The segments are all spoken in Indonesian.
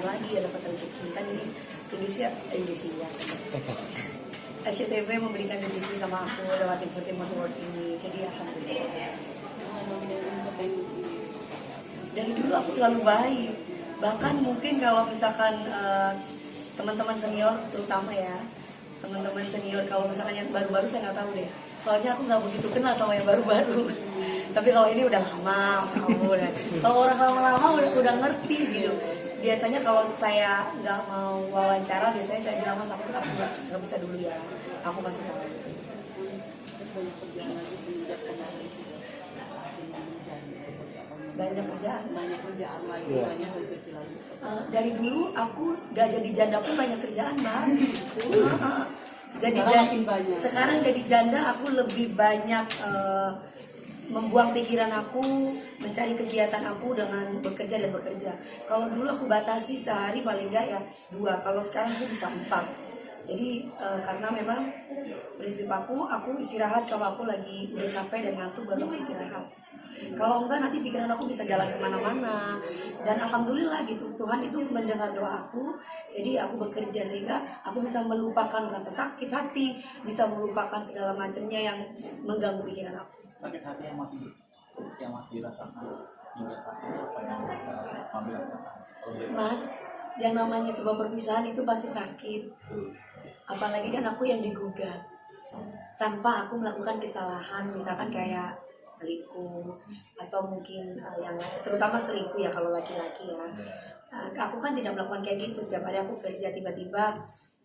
apa lagi ya, dapat rezeki kan. Ini Indonesia SCTV memberikan rezeki sama aku lewat Infotainment World ini, jadi alhamdulillah. Dari dulu aku selalu baik, bahkan mungkin kalau misalkan teman-teman senior terutama ya, teman-teman senior kalau misalkan yang baru-baru saya nggak tahu deh, soalnya aku nggak begitu kenal sama yang baru-baru. Tapi kalau ini udah lama, kalau orang lama-lama udah ngerti gitu. Biasanya kalau saya nggak mau wawancara, biasanya saya bilang, Mas, aku nggak bisa dulu ya, aku kasih tahu. Banyak kerjaan lagi, banyak rezeki lagi. Dari dulu aku gak jadi janda pun banyak kerjaan, Mbak. Sekarang jadi janda aku lebih banyak membuang pikiran aku, mencari kegiatan aku dengan bekerja dan bekerja. Kalau dulu aku batasi sehari paling enggak ya 2, kalau sekarang aku bisa 4. Jadi karena memang prinsip aku istirahat kalau aku lagi udah capek dan ngantuk, baru aku istirahat. Kalau enggak nanti pikiran aku bisa jalan kemana-mana. Dan alhamdulillah gitu, Tuhan itu mendengar doa aku. Jadi aku bekerja sehingga aku bisa melupakan rasa sakit hati, bisa melupakan segala macamnya yang mengganggu pikiran aku. Sakit hati yang masih dirasakan hingga saat ini, apa yang Mami rasakan? Mas, yang namanya sebuah perpisahan itu pasti sakit. Apalagi kan aku yang digugat tanpa aku melakukan kesalahan, misalkan kayak selingkuh atau mungkin yang terutama selingkuh ya kalau laki-laki ya. Aku kan tidak melakukan kayak gitu. Setiap hari aku kerja, tiba-tiba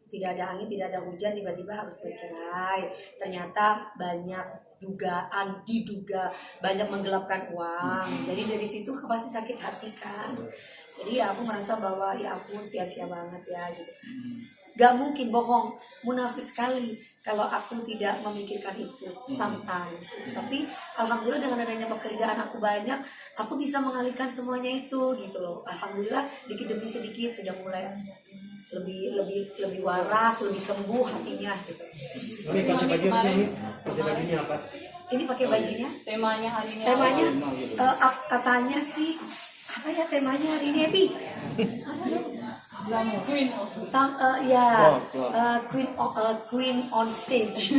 tidak ada angin, tidak ada hujan, tiba-tiba harus bercerai. Ternyata banyak diduga banyak menggelapkan uang. Jadi dari situ pasti sakit hati kan. Jadi ya aku merasa bahwa ya ampun sia-sia banget ya gitu. Gak mungkin bohong, munafik sekali kalau aku tidak memikirkan itu sometimes. Tapi alhamdulillah dengan adanya pekerjaan aku banyak, aku bisa mengalihkan semuanya itu gitu loh. Alhamdulillah dikit demi sedikit sudah mulai lebih waras, lebih sembuh hatinya gitu. Ini pakai baju bajunya apa? Ini pakai bajunya. Temanya hari ini. Temanya katanya sih apa ya temanya hari ini, Ebi? Apa dong? Queen Queen on stage.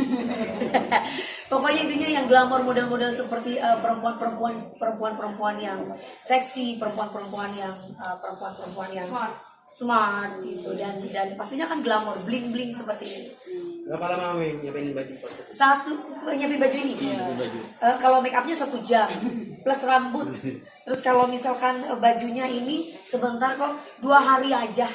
Pokoknya intinya yang glamor, model-model seperti perempuan-perempuan yang seksi, perempuan-perempuan yang smart gitu, dan pastinya kan glamor, bling-bling seperti ini. Berapa lama nyiapin baju? Nyiapin baju ini? Kalau make upnya 1 jam plus rambut. Terus kalau misalkan bajunya ini sebentar kok, 2 hari aja.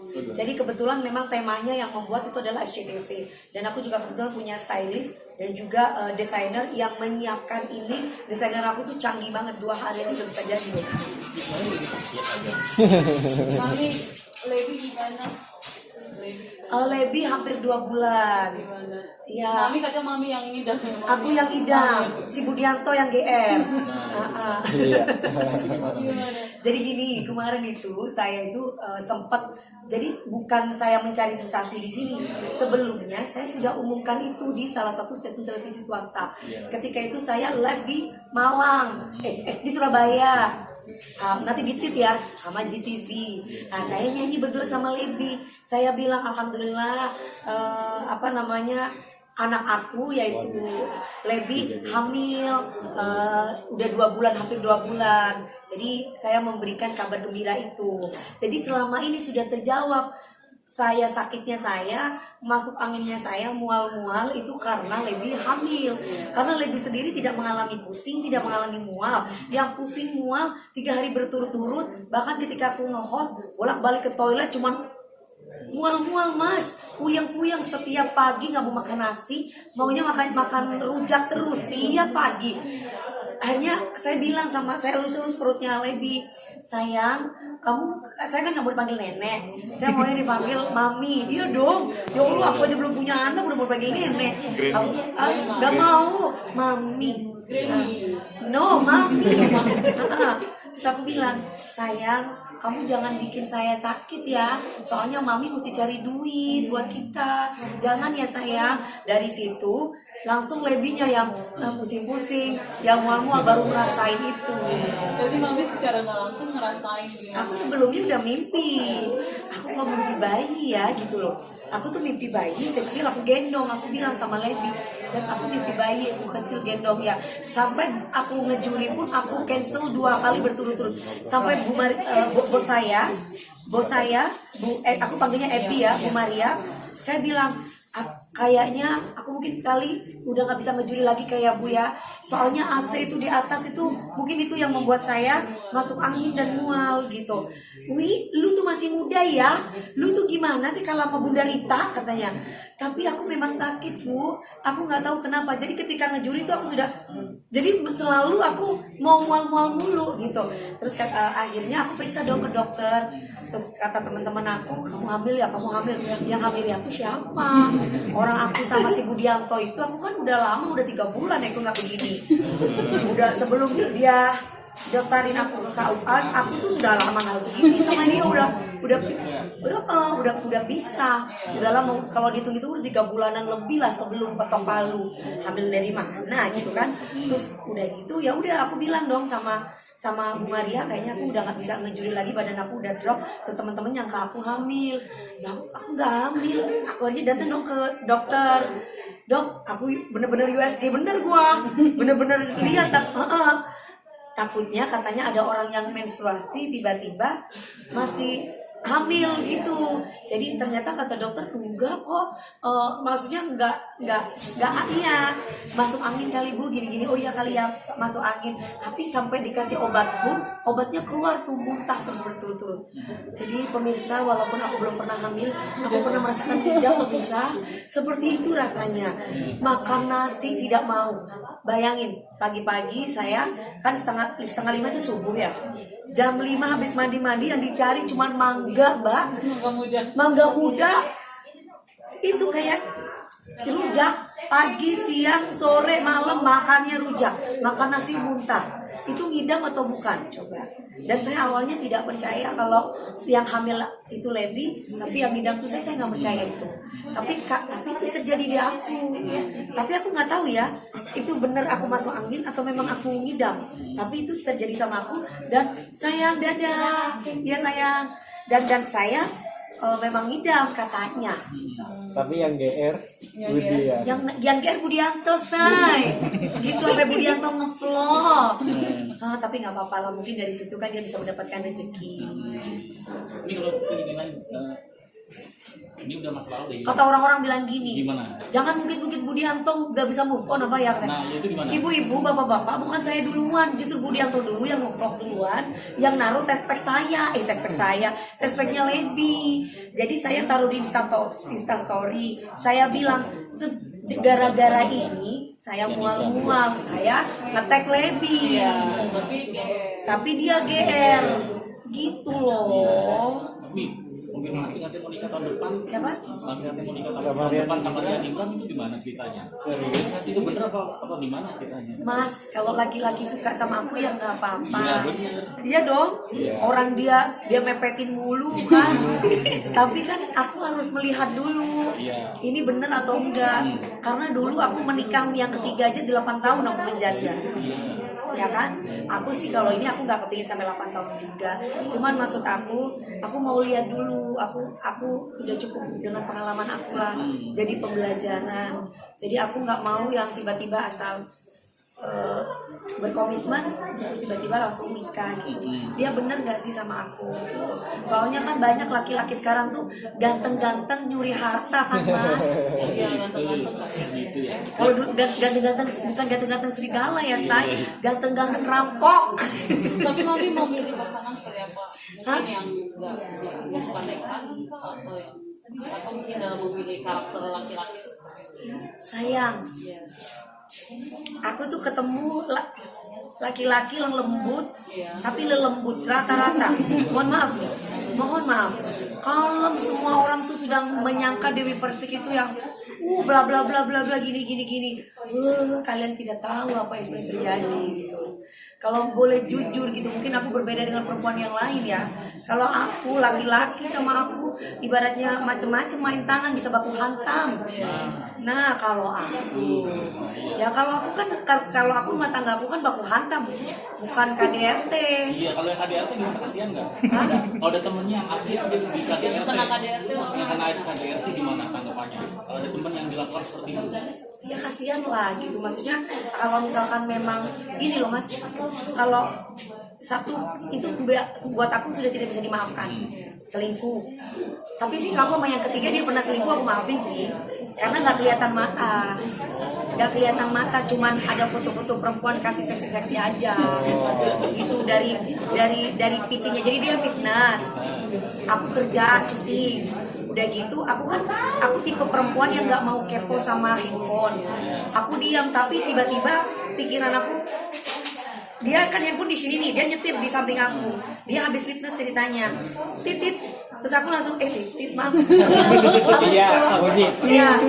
Jadi kebetulan memang temanya yang membuat itu adalah SCTV. Dan aku juga kebetulan punya stylist dan juga desainer yang menyiapkan ini. Desainer aku tuh canggih banget, 2 hari aja udah bisa jadi. Mami, Lebi gimana? Lebi hampir 2 bulan. Ya. Mami kata Mami yang idam. Aku yang idam, si Budianto yang GR. Jadi gini, kemarin itu saya itu sempat, jadi bukan saya mencari sensasi di sini. Sebelumnya saya sudah umumkan itu di salah satu stasiun televisi swasta. Ketika itu saya live di Malang, di Surabaya. Nanti ditit ya sama GTV. Nah saya nyanyi berdua sama Lebi. Saya bilang alhamdulillah anak aku yaitu Lebi hamil udah 2 bulan, hampir 2 bulan. Jadi saya memberikan kabar gembira itu. Jadi selama ini sudah terjawab. Saya sakitnya saya, masuk anginnya saya, mual-mual itu karena Lebi hamil. Karena Lebi sendiri tidak mengalami pusing, tidak mengalami mual. Yang pusing mual 3 hari berturut-turut, bahkan ketika aku nge-host bolak-balik ke toilet cuman mual-mual Mas, puyeng-puyeng setiap pagi nggak mau makan nasi, maunya makan rujak terus tiap pagi. Akhirnya saya bilang sama, saya elus-elus perutnya Lebi, sayang, saya kan nggak mau dipanggil nenek, saya maunya dipanggil mami. Iya dong, ya Allah aku aja belum punya anak udah mau panggil nenek. Nggak mau, mami. No, mami. Terus aku bilang, sayang, kamu jangan bikin saya sakit ya, soalnya mami mesti cari duit buat kita. Jangan ya sayang. Dari situ langsung Lebinya yang pusing-pusing, yang mual-mual baru ngerasain itu. Berarti mami secara nggak langsung ngerasain gitu. Aku sebelumnya udah mimpi, aku kok mimpi bayi ya gitu loh. Aku tuh mimpi bayi kecil, aku gendong, aku bilang sama Lebi, dan aku mimpi bayi aku kecil gendong ya. Sampai aku ngejuri pun aku cancel 2 kali berturut-turut. Sampai bos saya, aku panggilnya Ebi ya, Bu Maria. Saya bilang, kayaknya aku mungkin kali udah nggak bisa ngejuri lagi kayak Bu ya. Soalnya AC itu di atas itu mungkin itu yang membuat saya masuk angin dan mual gitu. Wi, lu tuh masih muda ya. Lu tuh gimana sih kalau sama Bunda Rita katanya. Tapi aku memang sakit Bu. Aku nggak tahu kenapa. Jadi ketika ngejuri itu aku sudah. Jadi selalu aku mau mual-mual mulu gitu. Terus akhirnya aku periksa dong ke dokter. Terus kata teman-teman aku, kamu hamil ya, kamu hamil. Yang hamil ya aku siapa? Orang aku sama si Budianto itu aku kan udah lama, udah 3 bulan ya aku nggak begini. Udah sebelum dia daftarin aku ke KUA, aku tuh sudah lama nggak begini sama dia udah bisa, udah lama. Kalau dihitung itu udah 3 bulanan lebih lah sebelum ketok palu, hamil dari mana gitu kan. Terus udah gitu ya udah aku bilang dong sama Bu Maria, kayaknya aku udah nggak bisa ngejuri lagi, badan aku udah drop. Terus teman-teman nyangka aku hamil, ya aku nggak hamil. Aku akhirnya datang dong ke dokter, dok aku bener-bener USG, bener gua bener-bener lihat takutnya katanya ada orang yang menstruasi tiba-tiba masih hamil gitu. Jadi ternyata kata dokter enggak kok, maksudnya enggak iya masuk angin kali Bu, gini-gini. Oh iya kali ya masuk angin. Tapi sampai dikasih obat pun obatnya keluar tuh muntah terus berturut-turut. Jadi pemirsa, walaupun aku belum pernah hamil, aku pernah merasakan tidak pemirsa seperti itu rasanya. Makan nasi tidak mau. Bayangin pagi-pagi saya kan setengah 5 itu subuh ya. Jam 5 habis mandi-mandi yang dicari cuman mangga, Mbak. Mangga muda. Itu kayak rujak. Pagi, siang, sore, malam makannya rujak. Makan nasi muntah. Itu ngidam atau bukan? Coba. Dan saya awalnya tidak percaya kalau yang hamil itu Levi, tapi yang ngidam itu saya nggak percaya itu. Tapi itu terjadi di aku. Tapi aku nggak tahu ya, itu benar aku masuk angin atau memang aku ngidam. Tapi itu terjadi sama aku dan sayang dadah, ya sayang. Dan saya memang ngidam katanya. Tapi yang GR Budian. Yang GR Budianto say. Gitu sampai Budianto ngevlog. Tapi nggak apa-apa lah, mungkin dari situ kan dia bisa mendapatkan rezeki. Ini kalau keinginan ini udah masa lalu ya. Kata orang-orang bilang gini, Gimana? jangan mungkin Budianto gak bisa move on apa ya kan? Nah, itu gimana? Ibu-ibu, bapak-bapak, bukan saya duluan, justru Budianto dulu yang nge-vlog duluan, yang naruh tespek saya, tespeknya Lebi. Jadi saya taruh di Instastory, saya bilang gara-gara ini saya mual-mual, saya nge-tag Lebi. Tapi dia GR, gitu loh. Konfirmasi ngasih mau nikah tahun depan. Siapa? Ngasih mau nikah tahun depan sama Rian Imran itu gimana ceritanya? Itu bener apa gimana ceritanya? Mas, kalau laki-laki suka sama aku ya nggak apa-apa. Iya, bener. Iya dong. Iya. Orang dia mepetin mulu kan. Tapi kan aku harus melihat dulu. Iya. Ini bener atau enggak. Karena dulu aku menikah yang ketiga aja 8 tahun aku menjanda. Ya kan? Aku sih kalau ini aku nggak kepingin sampai 8 tahun juga. Cuman maksud aku mau lihat dulu. Aku sudah cukup dengan pengalaman aku lah. Jadi pembelajaran. Jadi aku nggak mau yang tiba-tiba asal berkomitmen terus tiba-tiba langsung nikah gitu. Dia bener gak sih sama aku gitu. Soalnya kan banyak laki-laki sekarang tuh ganteng-ganteng nyuri harta kan Mas. Iya, ganteng-ganteng Gitu ya. Kalau ganteng-ganteng bukan ganteng-ganteng serigala ya say, ganteng-ganteng rampok. Tapi mami mau milih pasangan seperti apa? Mungkin yang nggak suka naik tangga atau mungkin dalam memilih karakter laki-laki itu seperti itu. Sayang, Iya. aku tuh ketemu laki-laki yang lembut, Iya. tapi lelembut rata-rata. Mohon maaf. Kalau semua orang tuh sudah menyangka Dewi Persik itu yang bla bla bla bla bla gini. Kalian tidak tahu apa yang sebenarnya terjadi gitu. Kalau boleh jujur gitu, mungkin aku berbeda dengan perempuan yang lain ya. Kalau aku laki-laki sama aku ibaratnya macem-macem main tangan bisa baku hantam. Nah kalau aku kalau aku rumah tangga aku kan baku hantam, bukan KDRT. Iya, kalau yang KDRT gimana, kasihan nggak? Kalau ada temennya yang artis di KDRT, Kena KDRT, yang kena KDRT gimana tanggapannya? Kalau ada temen yang dilakukan seperti itu? Ya kasihan lah gitu, maksudnya kalau misalkan memang gini loh Mas, kalau satu itu buat aku sudah tidak bisa dimaafkan, selingkuh. Tapi sih kalau sama yang ketiga dia pernah selingkuh aku maafin sih, karena nggak kelihatan mata, cuman ada foto-foto perempuan kasih seksi-seksi aja, gitu dari PT-nya, jadi dia fitness. Aku kerja syuting, udah gitu aku tipe perempuan yang nggak mau kepo sama handphone. Aku diam, tapi tiba-tiba pikiran aku, dia kan handphone di sini nih, dia nyetir di samping aku, dia habis fitness ceritanya, titit, terus aku langsung titit maaf, Iya, Oji. ya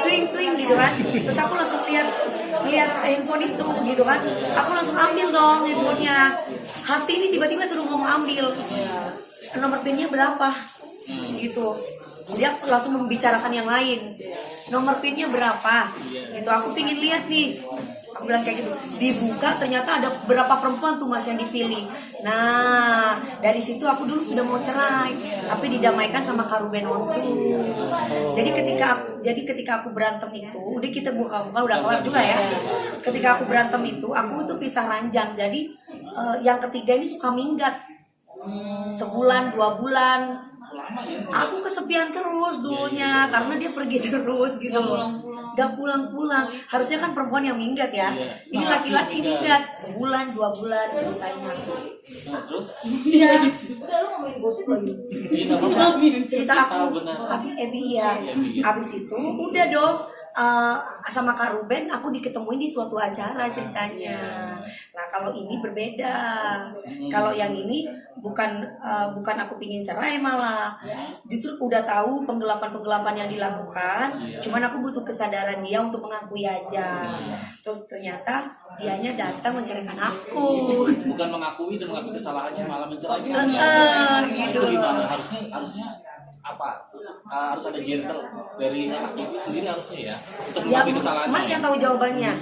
twing gitu kan, terus aku langsung lihat handphone itu gitu kan, aku langsung ambil dong handphonenya. Hati ini tiba-tiba suruh ngomong ambil, nomor pinnya berapa gitu, dia langsung membicarakan yang lain, nomor pinnya berapa gitu. Aku pingin lihat nih, aku bilang kayak gitu, dibuka ternyata ada berapa perempuan tuh Mas yang dipilih. Nah dari situ aku dulu sudah mau cerai, tapi didamaikan sama Kak Ruben Onsu. Jadi ketika aku berantem itu, udah kita buka udah kelar juga ya. Ketika aku berantem itu, aku tuh pisah ranjang. Jadi yang ketiga ini suka minggat, sebulan 2 bulan. Aku kesepian terus dulunya karena dia pergi terus gitu, gak pulang-pulang. Harusnya kan perempuan yang minggat ya, ini laki-laki minggat sebulan 2 bulan ceritanya. Nah, terus? Iya. Udah lu ngomongin gosip lagi. Iya, nggak apa-apa. Cerita aku, ya. Abis itu udah dong. Sama Kak Ruben aku diketemuin di suatu acara ceritanya. Nah kalau ini berbeda. Kalau yang ini bukan aku pingin cerai, malah justru udah tahu penggelapan yang dilakukan. Cuman aku butuh kesadaran dia untuk mengakui aja. Terus ternyata dianya datang menceraikan aku. Bukan mengakui dan mengakui kesalahannya, malah menceraikan. Gitu. Itu gimana? Harusnya apa? Harus ada gentle dari laki sendiri harusnya ya, untuk Ya, mengakui kesalahannya. Mas yang tahu jawabannya.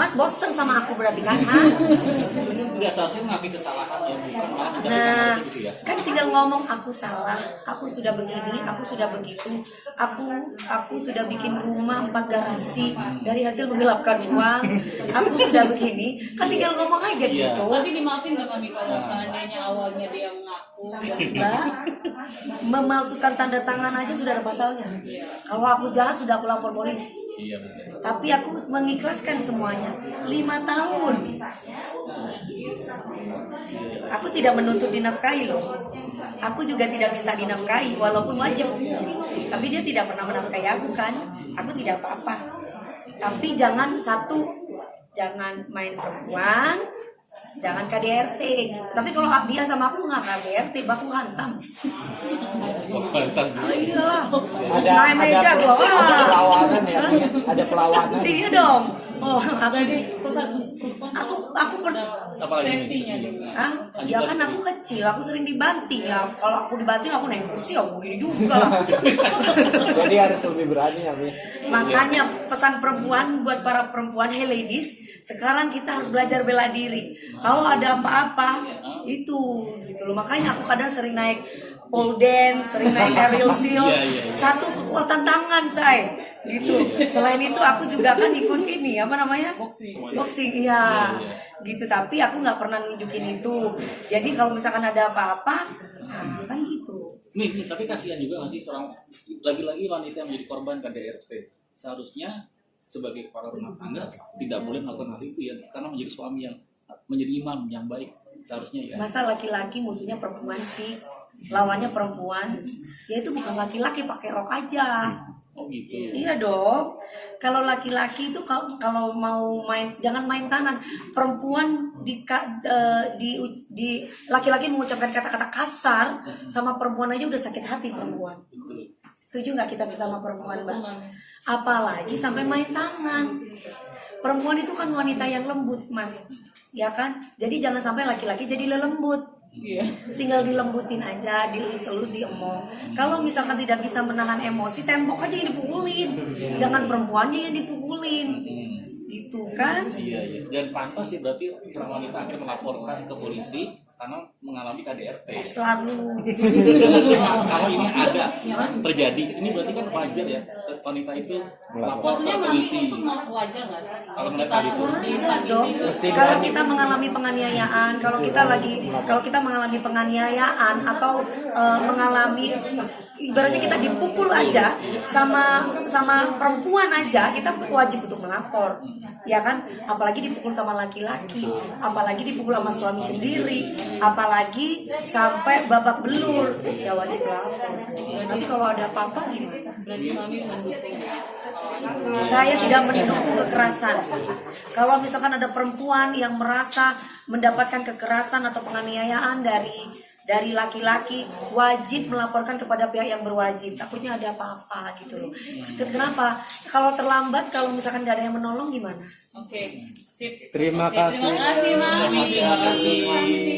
Mas bosen sama aku berarti kan? Enggak, seharusnya mengakui kesalahannya, bukan malah menceraikan, Nah, harusnya gitu ya. kan tinggal ngomong aku salah, aku sudah begini, aku sudah begitu, aku sudah bikin rumah 4 garasi dari hasil menggelapkan uang, aku sudah begini, kan tinggal ngomong aja gitu. Tapi dimaafin nggak Mami kalau seandainya awalnya dia mengaku? Mbak, memalsukan tanda tangan aja sudah ada pasalnya. Kalau aku jahat sudah aku lapor polisi. Iya benar. Tapi aku mengikhlaskan semuanya 5 tahun. Aku tidak menuntut dinafkahi loh. Aku juga tidak minta dinafkahi walaupun wajib. Tapi dia tidak pernah menafkahi aku kan. Aku tidak apa-apa. Tapi jangan main perempuan, jangan KDRT. Tapi kalau dia sama aku nggak KDRT, baku hantam. Mantap. Iyalah. Ada Naik meja gua. perlawanan ya, ada perlawanan. Iya dong. Oh, Berarti pesan untuk aku pernah. Apalagi safety-nya juga. Ah, ya kan aku kecil, aku sering dibanting ya. Kalau aku dibanting aku naik kursi, aku gini juga lah. Jadi harus lebih berani ya, Mi. Makanya pesan perempuan buat para perempuan, hey ladies, sekarang kita harus belajar bela diri. Kalau ada apa-apa, itu gitu loh. Makanya aku kadang sering naik pole dance, sering naik aerial seal. Satu kekuatan tangan saya. Gitu. Selain itu aku juga kan ikut ini apa namanya? Boxing, iya. Gitu. Tapi aku nggak pernah nunjukin itu. Jadi kalau misalkan ada apa-apa, nah, kan gitu. Nih, tapi kasihan juga nggak sih seorang lagi-lagi wanita yang menjadi korban KDRT. Seharusnya sebagai kepala rumah tangga tidak boleh melakukan hal itu ya, karena menjadi suami yang menjadi imam yang baik seharusnya ya. Masa laki-laki musuhnya perempuan sih? Lawannya perempuan. Ya itu bukan laki-laki, pakai rok aja. Oh gitu. Iya dong. Kalau laki-laki itu kalau mau main, jangan main tangan. Perempuan di laki-laki mengucapkan kata-kata kasar sama perempuan aja udah sakit hati perempuan. Setuju nggak kita sama perempuan, Mbak? Apalagi sampai main tangan. Perempuan itu kan wanita yang lembut, Mas. ya kan? Jadi jangan sampai laki-laki jadi lelembut. Iya. Tinggal dilembutin aja, dielus-elus, diemong. Kalau misalkan tidak bisa menahan emosi, tembok aja yang dipukulin. Jangan perempuannya yang dipukulin. Gitu kan? Iya, iya. Dan pantas sih berarti seorang wanita akhirnya melaporkan ke polisi karena mengalami KDRT. Selalu. Kalau ini ada terjadi, ini berarti kan wajar ya wanita itu melapor ke Maksudnya polisi. itu wajar nggak sih? Kalau melihat hal itu. Di saat Dong. ini Kalau kita mengalami penganiayaan, kalau kita mengalami penganiayaan atau mengalami ibaratnya kita dipukul aja sama perempuan aja, kita wajib untuk melapor. Ya kan, apalagi dipukul sama laki-laki, apalagi dipukul sama suami sendiri, apalagi sampai babak belur, ya wajib lapor. Nanti kalau ada apa-apa gimana? berarti kami mendukung. Saya tidak mendukung kekerasan. Kalau misalkan ada perempuan yang merasa mendapatkan kekerasan atau penganiayaan dari laki-laki, wajib melaporkan kepada pihak yang berwajib. Takutnya ada apa-apa gitu loh. Kenapa? Kalau terlambat, kalau misalkan nggak ada yang menolong gimana? Oke, sip. Terima Oke, kasih. Terima kasih, Mami. Terima kasih.